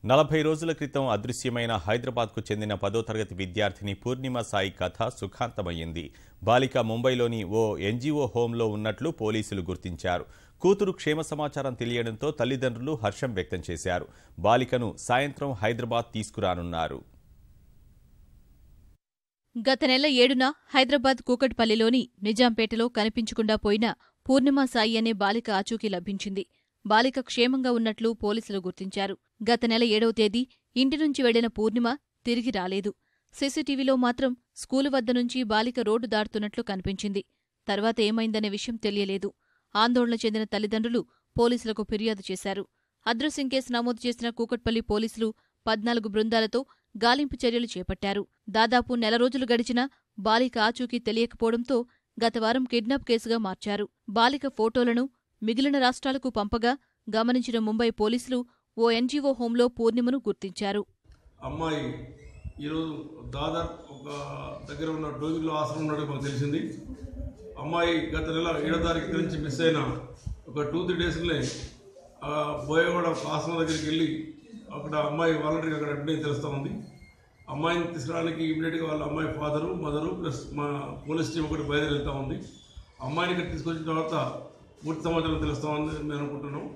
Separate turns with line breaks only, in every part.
40 రోజుల క్రితం అదృశ్యమైన హైదరాబాద్కు చెందిన 10వ తరగతి విద్యార్థిని పూర్ణిమ సాయి కథ సుఖాంతమయ్యింది. బాలిక ముంబైలోని ఓ ఎన్జీఓ హోంలో ఉన్నట్లు పోలీసులు గుర్తించారు. కూతురు క్షేమ సమాచారం తెలియడంతో తల్లిదండ్రులు హర్షం వ్యక్తం చేశారు. బాలికను సాయంత్రం హైదరాబాద్ తీసుకురానున్నారు.
గత నెల 7న హైదరాబాద్ కూకట్పల్లిలోని నిజాంపేటలో కనిపించకుండా పోయిన పూర్ణిమ సాయి అనే బాలిక ఆచూకీ లభించింది. బాలిక క్షేమంగా ఉన్నట్లు పోలీసులు గుర్తించారు. గత నెల 7వ తేదీ ఇంటి నుంచి వెళ్లిన పూర్ణిమ తిరిగి రాలేదు. సీసీటీవీలో మాత్రం స్కూలు వద్ద నుంచి బాలిక రోడ్డు దాటుతున్నట్లు కనిపించింది. తర్వాత ఏమైందనే విషయం తెలియలేదు. ఆందోళన చెందిన తల్లిదండ్రులు పోలీసులకు ఫిర్యాదు చేశారు. అదృశ్యం కేసు నమోదు చేసిన కూకట్పల్లి పోలీసులు 14 బృందాలతో గాలింపు చర్యలు చేపట్టారు. దాదాపు నెల రోజులు గడిచినా బాలిక ఆచూకీ తెలియకపోవడంతో గతవారం కిడ్నాప్ కేసుగా మార్చారు. బాలిక ఫోటోలను మిగిలిన రాష్ట్రాలకు పంపగా గమనించిన ముంబై పోలీసులు ఓ ఎన్జీఓ హోంలో పూర్ణిమను గుర్తించారు.
అమ్మాయి ఈరోజు దాదాపు ఒక దగ్గర ఉన్న డోగిలో ఆశ్రమం ఉన్నట్టు మాకు తెలిసింది. అమ్మాయి గత నెల 7వ తారీఖు నుంచి మిస్ అయిన ఒక 2-3 డేస్లోనే బోయవాడ ఆశ్రమం దగ్గరికి వెళ్ళి అక్కడ అమ్మాయి వాలంటీర్గా అక్కడ అడ్మిట్ తెలుస్తూ ఉంది. అమ్మాయిని తీసుకురావడానికి ఇమీడియట్గా వాళ్ళ అమ్మాయి ఫాదరు మదరు ప్లస్ మా పోలీస్ టీం ఒకటి బయలుదేరి వెళ్తూ ఉంది. అమ్మాయిని ఇక్కడ తీసుకొచ్చిన తర్వాత పూర్తి సమాచారం తెలుస్తామని మేము అనుకుంటున్నాం.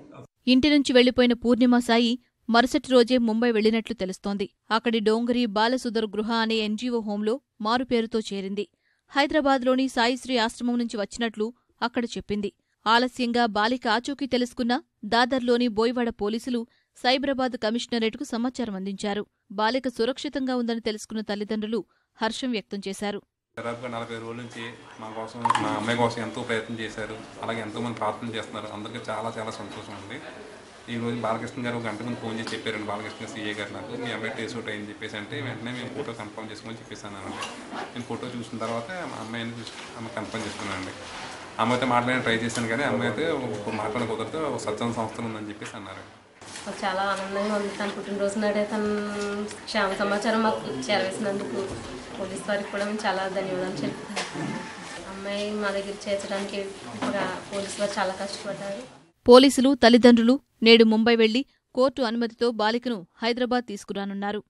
ఇంటి నుంచి వెళ్లిపోయిన పూర్ణిమ సాయి మరుసటి రోజే ముంబై వెళ్లినట్లు తెలుస్తోంది. అక్కడి డోంగరి బాలసుధర్ గృహ అనే ఎన్జీఓ హోంలో మారుపేరుతో చేరింది. హైదరాబాద్లోని సాయిశ్రీ ఆశ్రమం నుంచి వచ్చినట్లు అక్కడ చెప్పింది. ఆలస్యంగా బాలిక ఆచూకీ తెలుసుకున్న దాదర్లోని బోయవాడ పోలీసులు సైబరాబాద్ కమిషనరేట్కు సమాచారం అందించారు. బాలిక సురక్షితంగా ఉందని తెలుసుకున్న తల్లిదండ్రులు హర్షం వ్యక్తం చేశారు.
దాదాపుగా 40 రోజుల నుంచి మా కోసం, మా అమ్మాయి కోసం ఎంతో ప్రయత్నం చేశారు. అలాగే ఎంతోమంది ప్రార్థన చేస్తున్నారు. అందరికీ చాలా చాలా సంతోషం ఉంది. ఈరోజు బాలకృష్ణ గారు 1 గంట ముందు ఫోన్ చేసి చెప్పారండి. బాలకృష్ణ సీఏ గారు నాకు మీ అమ్మాయి టేస్ట్ అవుట్ అయ్యింది చెప్పేసి అంటే వెంటనే మేము ఫోటో కన్ఫర్మ్ చేసుకుని చెప్పేసాను. నేను ఫోటో చూసిన తర్వాత మా అమ్మాయిని కన్ఫర్మ్ చేసుకున్నానండి. అమ్మాయితో మాట్లాడడానికి ట్రై చేశాను కానీ అమ్మాయి అయితే మాట్లాడ కుదరదు సత్సంగ సంస్థలు ఉందని చెప్పేసి అన్నారు.
చాలా ఆనందంగా ఉంది. తన పుట్టినరోజు నాడే తన క్షేమ సమాచారం మాకు చేరవేసినందుకు పోలీస్ వారికి కూడా మేము చాలా ధన్యవాదాలు చెప్తాను. అమ్మాయి మా దగ్గర చేర్చడానికి పోలీసు వారు చాలా కష్టపడ్డారు.
పోలీసులు తల్లిదండ్రులు నేడు ముంబై వెళ్లి కోర్టు అనుమతితో బాలికను హైదరాబాద్ తీసుకురానున్నారు.